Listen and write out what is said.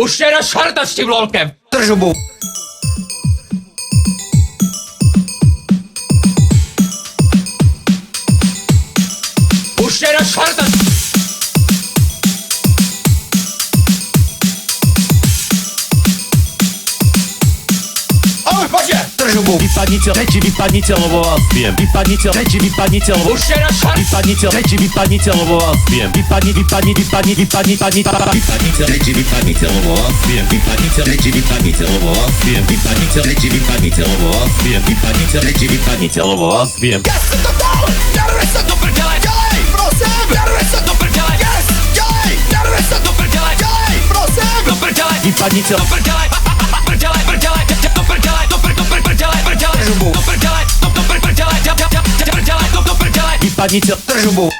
Už jde šarta s tím lolkem. Držubu. Už jde šarta. Bože! Držubu. Vypadnite, reči vypadnite, lebo vás viem. Vypadnite, reči vypadnite, lebo Už jde šarta. vypadnite, reči vypadnite, lebo vás viem. Vypadnite, reči vypadnite, lebo vás viem. Vypadnite, reči vypadnite, lebo vás viem. Vypadnite, reči vypadnite, lebo vás viem. Vypadnite, reči vypadnite, lebo vás viem. Já jsem to dal! Daruje se do prdele! Dělej! Prosím! Daruje se do prdele! Yes! Dělej! Daruje se do prdele! Dělej! Prosím! Do prdele! Vypadnite, Do prdele! Prdele! Prdele! Do prdele! Do prdele! Prdele! Držubu. Do prdele! Do prdele! Prdele! Do prdele! vypadnite. Držubu.